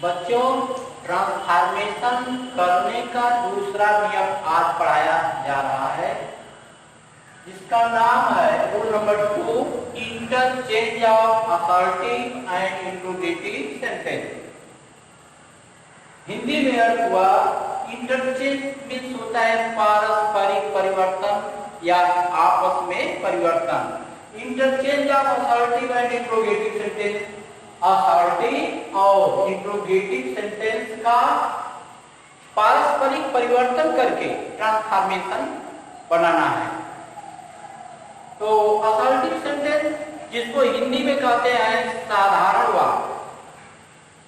बच्चों, ट्रांसफॉर्मेशन करने का दूसरा नियम आज पढ़ाया जा रहा है, जिसका नाम है rule number 2, interchange of assertive and interrogative sentence. Hindi में अर्थ हुआ इंटरचेंज मीन्स होता है पारस्परिक परिवर्तन या आपस में परिवर्तन। Interchange of assertive and interrogative sentence, assertive और इंट्रोगेटिव सेंटेंस का पारस्परिक परिवर्तन करके ट्रांसफॉर्मेशन बनाना है। तो असर्टिव सेंटेंस, जिसको हिंदी में कहते हैं साधारण वाक्य।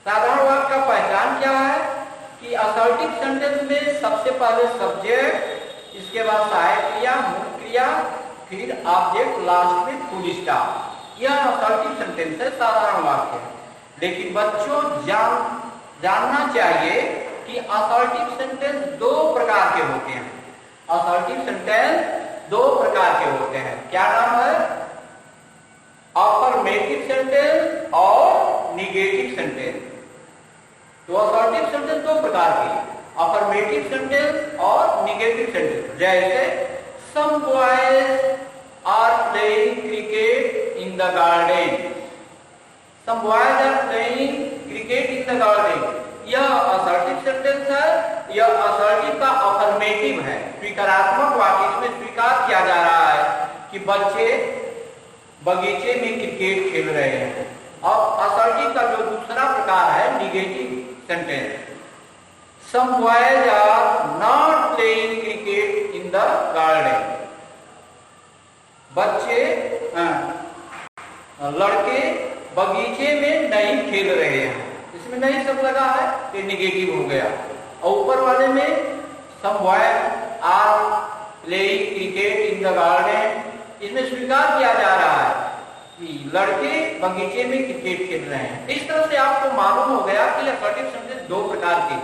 साधारण वाक्य का पहचान क्या है कि असर्टिव सेंटेंस में सबसे पहले सब्जेक्ट, इसके बाद सहायक क्रिया, मुख्य क्रिया, फिर ऑब्जेक्ट, लास्ट में फुल स्टॉप। यह असर्टिव सेंटेंस है, साधारण वाक्य। लेकिन बच्चों जानना चाहिए कि असर्टिव सेंटेंस दो प्रकार के होते हैं। असर्टिव सेंटेंस दो प्रकार के होते हैं। क्या नाम है? अफर्मेटिव सेंटेंस और निगेटिव सेंटेंस। तो असर्टिव सेंटेंस दो प्रकार के, अफर्मेटिव सेंटेंस और निगेटिव सेंटेंस। जैसे some boys are playing cricket in the garden. Some boys are playing cricket in the garden. यह असर्टिव सेंटेंस है, यह असर्टिव का अफर्मेटिव है, स्वीकारात्मक वाक्य। इसमें स्वीकार किया जा रहा है कि बच्चे बगीचे में क्रिकेट खेल रहे हैं। अब असर्टिव का जो दूसरा प्रकार है negative sentence, some boys are not playing cricket in the garden. बच्चे लड़के बगीचे में नहीं खेल रहे हैं। इसमें नहीं सब लगा है तो निगेटिव हो गया। और ऊपर वाले में some boys are playing cricket in the garden, इसमें स्वीकार किया जा रहा है कि लड़के बगीचे में क्रिकेट खेल रहे हैं। इस तरह से आपको मालूम हो गया कि असर्टिव सेंटेंस दो प्रकार के,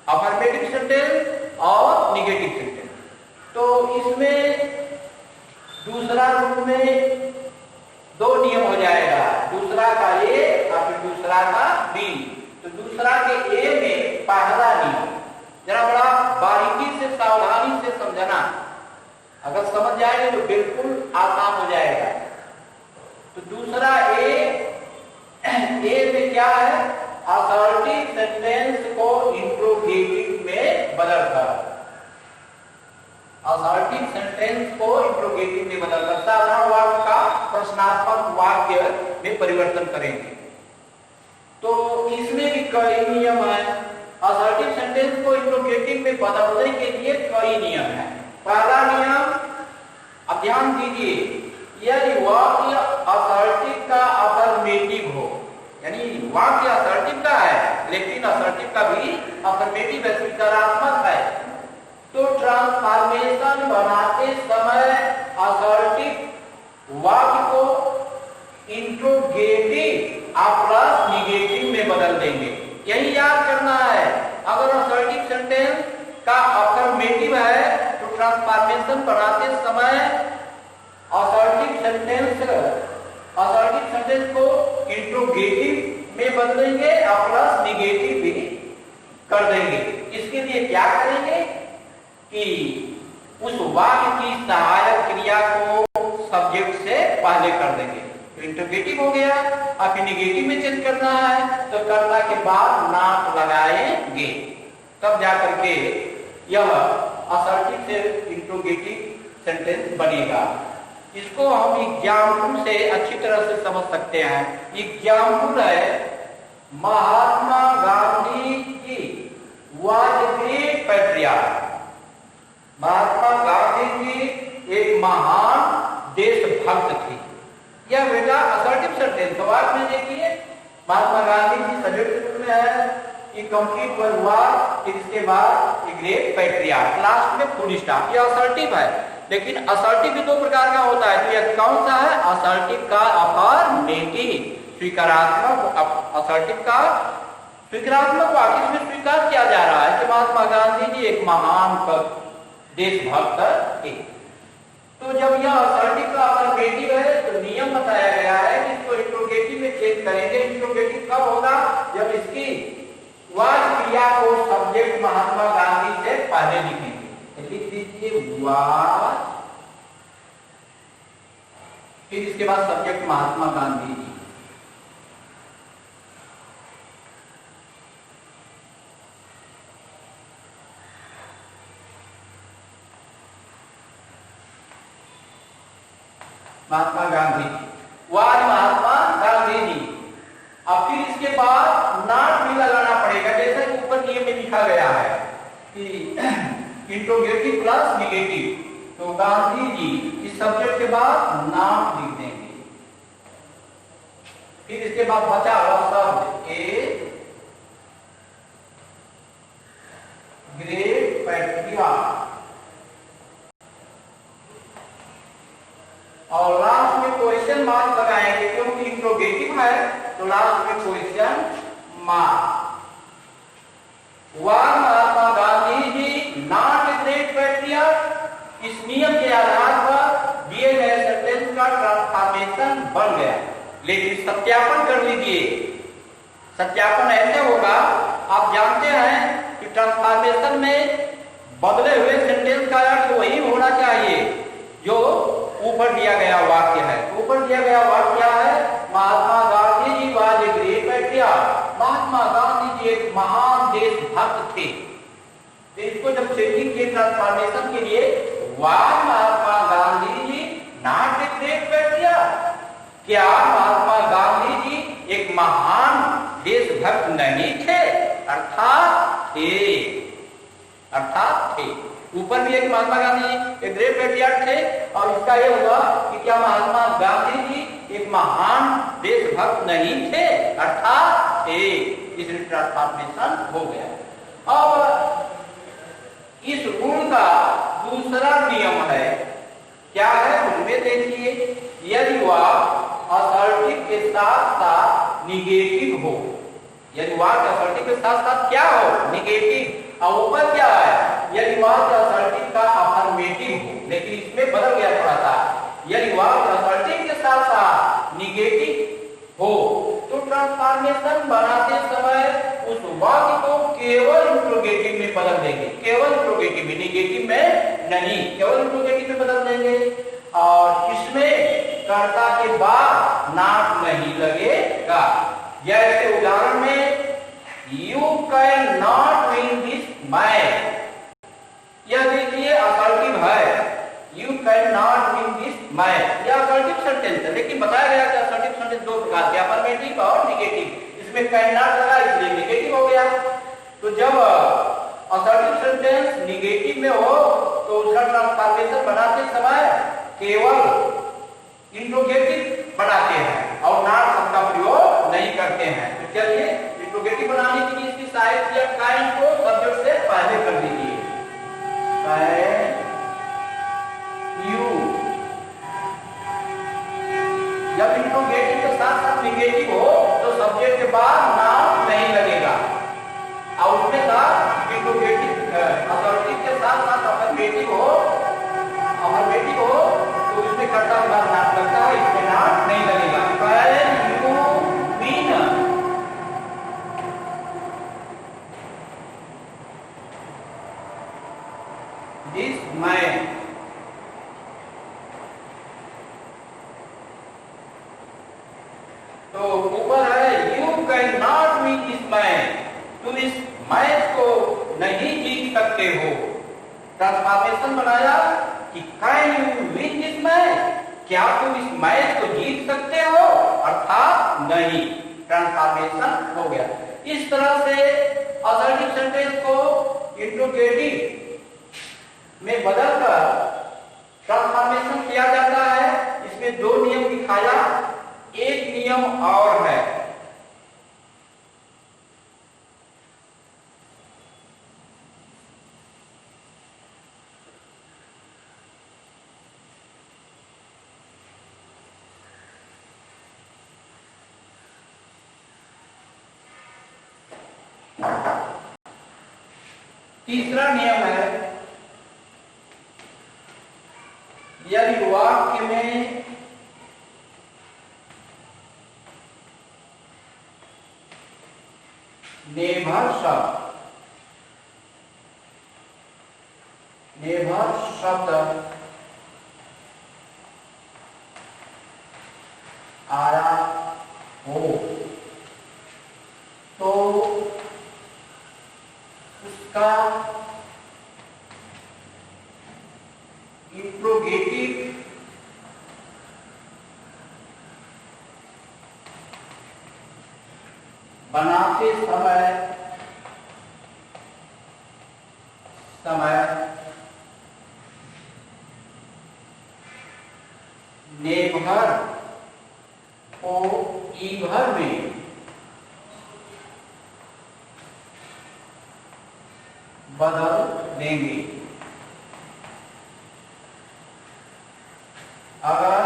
अफर्मेटिव सेंटेंस और निगेटिव सेंटेंस। तो इसमें दूसरा रूप में दो नियम हो जाएगा, दूसरा का ए और फिर दूसरा का बी। तो दूसरा के ए में पहला नियम जरा बड़ा बारीकी से सावधानी से समझना, अगर समझ जाएंगे तो बिल्कुल आसान हो जाएगा। तो दूसरा ए में क्या है? असर्टिव सेंटेंस को इंट्रोगेटिव में बदलकर, असर्टिव सेंटेंस को इंट्रोगेटिव में बदलकर साधारण वाक्य का प्रश्नात्मक वाक्य में परिवर्तन करेंगे। तो इसमें भी कई नियम है। असर्टिव सेंटेंस को इंट्रोगेटिव में बदलने के लिए कई नियम है। पहला नियम, अब ध्यान दीजिए, यदि वाक्य असर्टिव का अफर्मेटिव हो, यानी वाक्य असर्टिव का है लेकिन असर्टिव का भी अफर्मेटिव है, स्वीकारात्मक है, तो ट्रांसफॉर्मेशन बनाते समय असर्टिव वाक्य को इंट्रोगेटिव प्लस निगेटिव में बदल देंगे। यही याद करना है। अगर असर्टिव सेंटेंस का अफर्मेटिव है तो ट्रांसफॉर्मेशन बनाते समय असर्टिव सेंटेंस को इंट्रोगेटिव में बदलेंगे और प्लस निगेटिव भी कर देंगे। इसके लिए क्या करेंगे कि उस वाक्य की सहायक क्रिया को सब्जेक्ट से पहले कर देंगे। तो इंट्रोगेटिव हो गया, अब निगेटिव में चेंज करना है तो कर्ता के बाद नाम लगाएंगे, तब जाकर के यह असर्टिव से इंट्रोगेटिव सेंटेंस बनेगा। इसको हम एग्जाम्पल से अच्छी तरह से समझ सकते हैं। एग्जाम्पल है, महात्मा Gandhi ji was great patriot. महात्मा गांधी जी एक महान देशभक्त थे। यह बेटा असर्टिव सेंटेंस। तो बाद में देखिए, महात्मा गांधी जी सब्जेक्ट रूप में है, इनकम्प्लीट वर्ब हुआ, इसके बाद ग्रेट पैट्रियट, लास्ट में फुल स्टॉप। यह असर्टिव है, लेकिन असर्टिव भी दो प्रकार का होता है। तो यह कौन सा है? असर्टिव का अफर्मेटिव, स्वीकारात्मक। असर्टिव का स्वीकारात्मक वाक्य, इसमें स्वीकार किया जा रहा है कि महात्मा गांधी जी एक महान देशभक्त थे। तो जब यह असर्टिव का अफर्मेटिव है तो नियम बताया गया है कि इसको इंट्रोगेटिव में चेंज करेंगे। इंट्रोगेटिव कब होगा? जब इसकी वह क्रिया को सब्जेक्ट महात्मा गांधी से पहले लिखेंगे। लिख दीजिए वाज, फिर इसके बाद सब्जेक्ट महात्मा गांधी जी। महात्मा गांधी जी, वाज महात्मा गांधी जी। अब फिर इसके बाद नॉट भी लगाना पड़ेगा, जैसे ऊपर नियम में लिखा गया है कि इंट्रोगेटिव प्लस निगेटिव, तो गांधी जी इस सब्जेक्ट के बाद नाम लिख देंगे। फिर इसके बाद बचा हुआ शब्द ए ग्रेट पैट्रियार्क, और लास्ट में क्वेश्चन मार्क लगाएंगे क्योंकि इंट्रोगेटिव है, तो लास्ट में question mark. Was Mahatma Gandhi ji not a great patriot, इस नियम के आधार पर दिए गए सेंटेंस का ट्रांसफॉर्मेशन बन गया। लेकिन सत्यापन कर लीजिए, सत्यापन ऐसे होगा, आप जानते हैं कि ट्रांसफॉर्मेशन में बदले हुए सेंटेंस का अर्थ वही होना चाहिए जो ऊपर दिया गया वाक्य है। ऊपर दिया गया वाक्य क्या है? महात्मा Gandhi ji was a great patriot, महात्मा गांधी जी एक महान देशभक्त थे। तो इसको जब चेंजिंग के ट्रांसफॉर्मेशन के लिए was Mahatma Gandhi ji not a great patriot, क्या महात्मा गांधी जी एक महान देशभक्त नहीं थे? अर्थात थे। ऊपर भी एक महात्मा गांधी जी एक ग्रेट पैट्रियट थे, और इसका यह हुआ कि क्या महात्मा गांधी जी एक महान देशभक्त नहीं थे? अर्थात थे। इसलिए ट्रांसफॉर्मेशन हो गया। अब इस रूल का दूसरा नियम है, क्या है उनमें देखिए, यदि वह असर्टिव के साथ साथ निगेटिव हो, यदि वाक्य असर्टिव के साथ साथ क्या हो? निगेटिव। और ऊपर क्या है? यदि वाक्य असर्टिव का अफर्मेटिव हो, लेकिन इसमें बदल गया थोड़ा सा, यदि वाक्य असर्टिव के साथ साथ निगेटिव हो तो ट्रांसफॉर्मेशन बनाते समय उस वाक्य को केवल इंट्रोगेटिव में बदल देंगे, केवल इंट्रोगेटिव में, निगेटिव में नहीं, केवल इंट्रोगेटिव में बदल देंगे। और इसमें कर्ता के बाद नॉट नहीं लगेगा। जैसे उदाहरण में you can not win this match, यह देखिए असर्टिव है, you can not win this match, यह असर्टिव सेंटेंस है, लेकिन बताया गया कि असर्टिव सेंटेंस दो प्रकार के, अफर्मेटिव और निगेटिव। इसमें कैन नॉट लगा इसलिए निगेटिव हो गया। तो जब असर्टिव सेंटेंस निगेटिव में हो तो उसका ट्रांसफॉर्मेशन बनाते समय केवल इंट्रोगेटिव बनाते हैं और नॉट शब्द का प्रयोग नहीं करते हैं। तो चलिए इंट्रोगेटिव बनाने के लिए इसकी सहायता या काइन को सब्जेक्ट से पहले कर दीजिए। कैन यू, जब इंट्रोगेटिव के साथ साथ निगेटिव हो तो सब्जेक्ट के बाद नाउन नहीं लगेगा, और उसके साथ इंट्रोगेटिव असर्टिव के साथ साथ अफर्मेटिव हो तो इसमें कर्ता के बाद नाउन लगता है, इसमें नाउन नहीं लगेगा। Can you win this match, तो ऊपर है you can not win this match, तुम इस मैच को नहीं जीत सकते हो। ट्रांसफॉर्मेशन बनाया कि can you win this match, क्या तुम इस मैच को जीत सकते हो? अर्थात नहीं, ट्रांसफॉर्मेशन हो गया। इस तरह से असर्टिव सेंटेंस को इंट्रोगेटिव में बदलकर ट्रांसफॉर्मेशन किया जाता है। इसमें दो नियम दिखाया, एक नियम और है, तीसरा नियम है, यदि वाक्य में नेभर शब्द आया हो तो उसका इंट्रोगेटिव बनाते समय नेभर को ईभर में बदल देंगे। अगर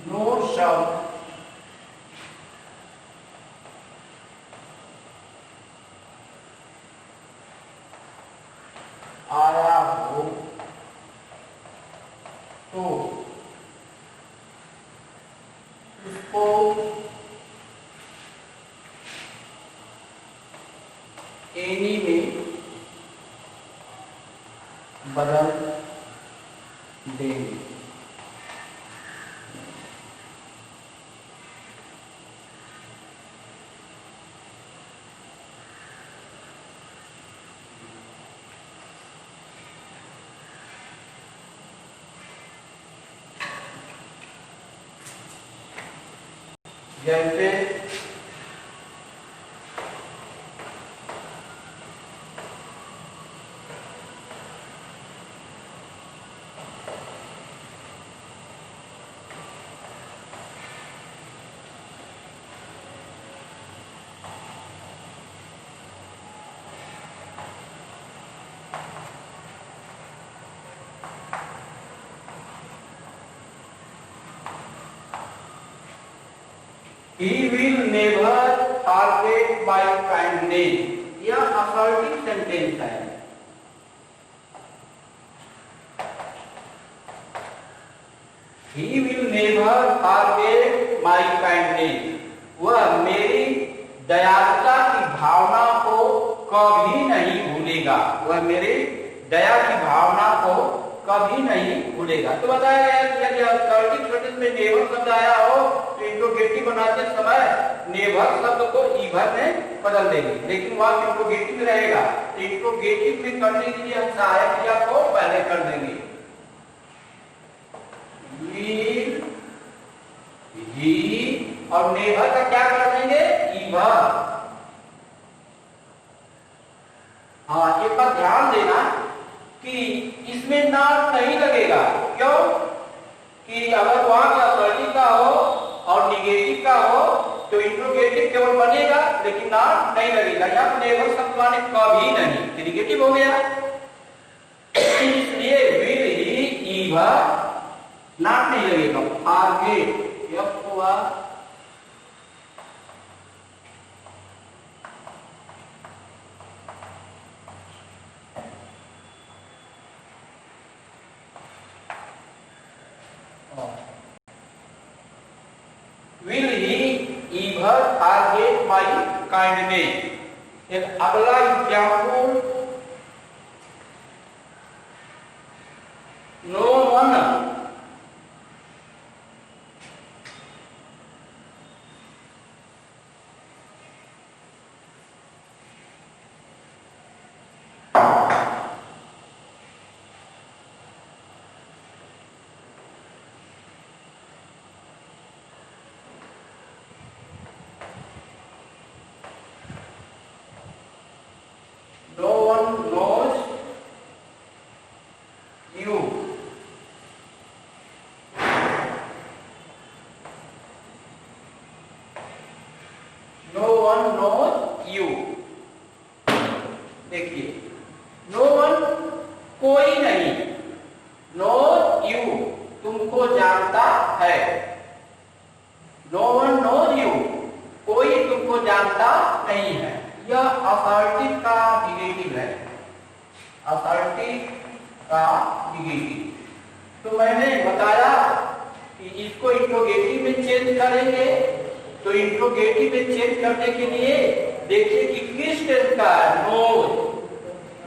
नो शब्द आया हो तो उसको एनी में बदल देंगे। जैसे He will never forget my kindness. यह assertive sentence है। He will never forget my kindness. वह मेरी दयालुता की भावना को कभी नहीं भूलेगा। वह मेरी दया की भावना को कभी नहीं भूलेगा। तो बताया गया कि यदि assertive sentence में never शब्द आया हो तो इंट्रोगेटिव बनाते समय नेभर शब्द को ईभर में बदल देंगे, लेकिन वह इंट्रोगेटिव में रहेगा। तो इंट्रोगेटिव में करने के लिए हम सहायक क्रिया को पहले कर देंगे। will, he और नेभर का क्या कर देंगे? ईभर। हाँ, एक बात ध्यान देना कि इसमें नॉट नहीं लगेगा। क्यों? कि अगर वहां का असर्टिव का हो और निगेटिव का हो तो इंट्रोगेटिव केवल बनेगा लेकिन नॉट नहीं लगेगा। यहाँ नेवर शब्द माने कभी नहीं, निगेटिव हो गया। इसलिए विल ही ईभर नॉट नहीं लगेगा। आगे यह हुआ will he ever forget my kindness। एक अगला example, no one knows you। No one knows you। देखिए, no one कोई नहीं, knows you तुमको जानता है। No one knows you कोई तुमको जानता नहीं है। यह असर्टिव का निगेटिव है। असर्टिव का निगेटिव। तो मैंने बताया कि इसको इंट्रोगेटिव में चेंज करेंगे तो इंट्रोगेटिव में चेंज करने के लिए देखिए कि किस टेंस का नोज,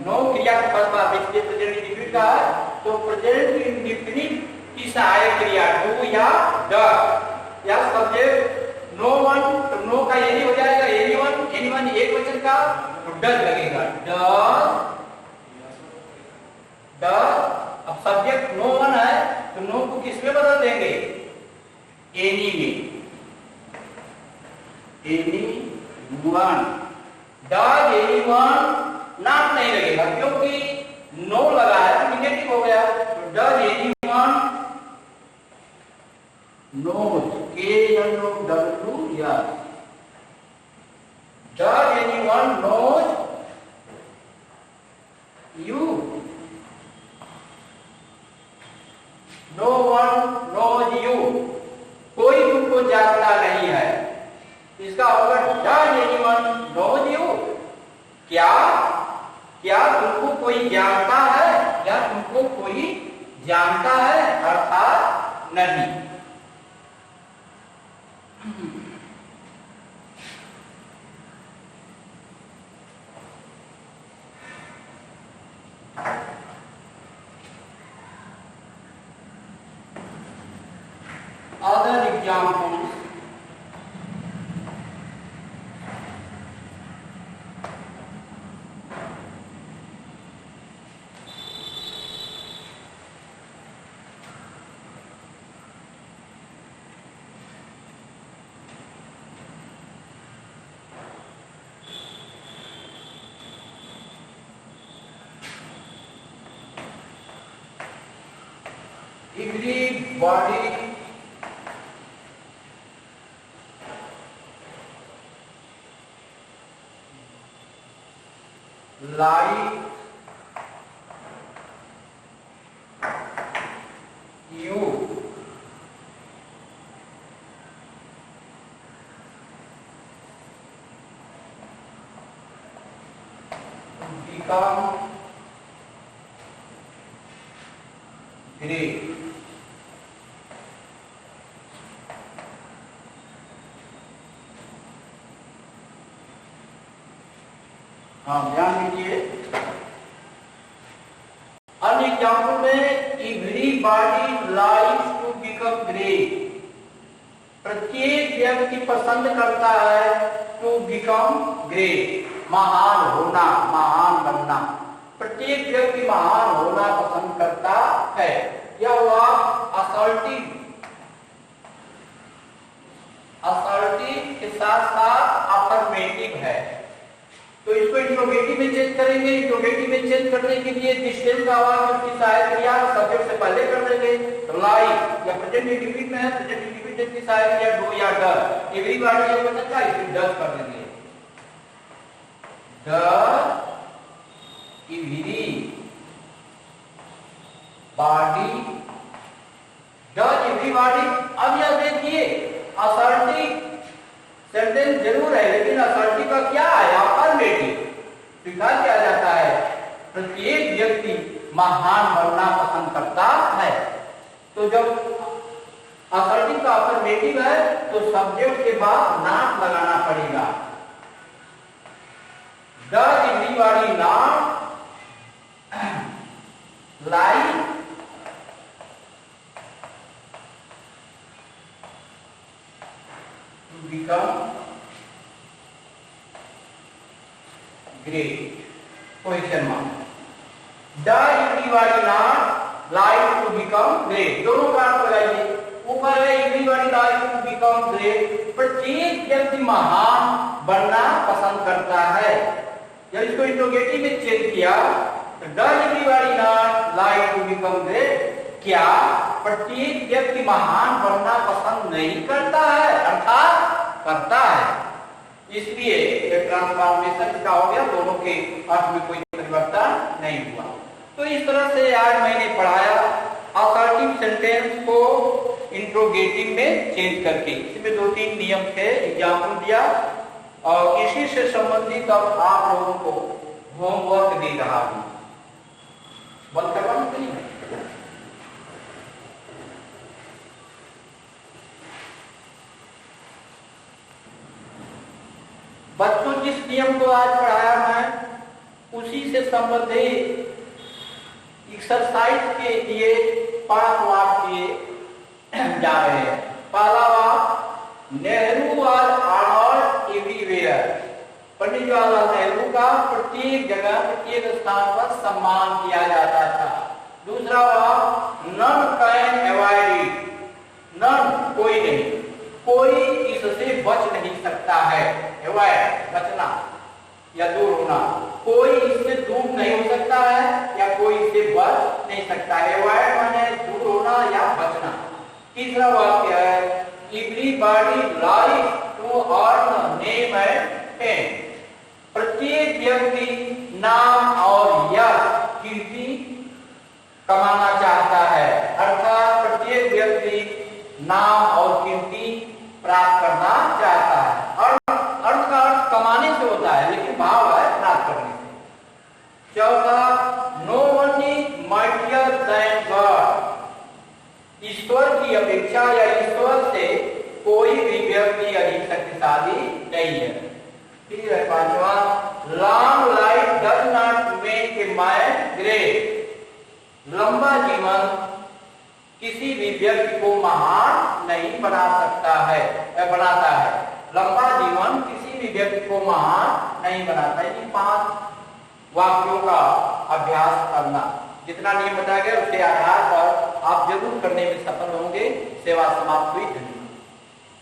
नो क्रिया का फर्स्ट पार्ट इसलिए प्रेजेंट इंडेफिनिट का है, तो प्रेजेंट इंडेफिनिट की सहायक क्रिया डू या डज या सब्जेक्ट नो वन, तो नो का एनी हो जाएगा, एनीवन एक वचन का तो डज लगेगा, डज। अब सब्जेक्ट नो वन है तो नो को किस में बदल देंगे, एनी में, एनीवन। डज एनीवन नाम नहीं लगेगा क्योंकि नो लगा है तो निगेटिव हो गया, तो डज एनीवन नोज, KNOW या does anyone knows you, no one knows you, कोई तुमको जानता नहीं है, इसका होगा डज एनीवन नोज यू, क्या क्या तुमको कोई जानता है, क्या तुमको कोई जानता है, अर्थात नहीं। Other examples, everybody like you, become great। हाँ ध्यान दीजिए, अन्य एग्जाम्पल में everybody likes to become great, प्रत्येक व्यक्ति पसंद करता है टू बिकम ग्रेट, महान होना, महान बनना, प्रत्येक व्यक्ति महान होना पसंद करता है। यह वाक्य असर्टिव, असर्टिव के साथ साथ अफर्मेटिव है, तो इसको इंट्रोगेटिव में चेंज करेंगे। इंट्रोगेटिव में चेंज करने के लिए डिस्टेंस का आवाज उसकी सहायक क्रिया सब्जेक्ट से पहले कर देंगे, तो लाइक या प्रेजेंट इंडेफिनिट में है, प्रेजेंट इंडेफिनिट की सहायक क्रिया डू या डज, एवरीबॉडी ये बन जाता है, इसे डज कर देंगे, does every body, does everybody. अब यह देखिए असर्टिव सेंटेंस जरूर है लेकिन असर्टिव का क्या है, अफर्मेटिव, स्वीकार किया जाता है, प्रत्येक व्यक्ति महान बनना पसंद करता है। तो जब असर्टिव का अफर्मेटिव है तो सब्जेक्ट के बाद नॉट लगाना पड़ेगा, does everybody not like to become great, question mark, does everybody not like to become great, दोनों का अर्थ लगाइए, ऊपर है everybody like to become great, प्रत्येक व्यक्ति महान बनना पसंद करता है। जब इसको इंट्रोगेटिव में चेंज किया तो does everybody not like to become great, क्या प्रत्येक व्यक्ति महान बनना पसंद नहीं करता है, अर्थात करता है। इसलिए एक ट्रांसफॉर्मेशन का हो गया, दोनों के अर्थ में कोई परिवर्तन नहीं हुआ। तो इस तरह से आज मैंने पढ़ाया असर्टिव सेंटेंस को इंट्रोगेटिव में चेंज करके, इसमें 2-3 नियम थे, एग्जाम्पल दिया, और इसी से संबंधित अब आप लोगों को होमवर्क दे रहा हूं, बंद करवाना तो नहीं है। जिस नियम को आज पढ़ाया मैं उसी से संबंधित एक्सरसाइज के लिए 5 वाक्य जा रहे हैं। पहला वाक्य, Nehru was honoured everywhere. Pandit Jawaharlal Nehru का प्रत्येक जगह प्रत्येक स्थान पर सम्मान किया जाता था। दूसरा वाक्य, none can avoid it. None कोई नहीं, कोई इससे बच नहीं सकता है। अवॉइड बचना या दूर होना, कोई इससे दूर नहीं हो सकता है या कोई इससे बच नहीं सकता है। अवॉइड माने दूर होना या बचना। तीसरा वाक्य है, everybody like to earn name and fame. प्रत्येक व्यक्ति नाम और यश कीर्ति कमाना चाहता है, अर्थात प्रत्येक व्यक्ति नाम और कीर्ति प्राप्त करना चाहता है। अर्थ का अर्थ कमाने से होता है, लेकिन भाव है प्राप्त करने से। चौथा, no one is mightier than God. ईश्वर की अपेक्षा या ईश्वर से कोई भी व्यक्ति अधिक शक्तिशाली नहीं है। फिर है पांचवा, long life does not make a man great. लंबा जीवन किसी भी व्यक्ति को महान नहीं बना सकता है, बनाता है। लंबा जीवन किसी भी व्यक्ति को महान नहीं बनाता। इन 5 वाक्यों का अभ्यास करना, जितना नियम बताया गया उसके आधार पर आप जरूर करने में सफल होंगे। सेवा समाप्त हुई।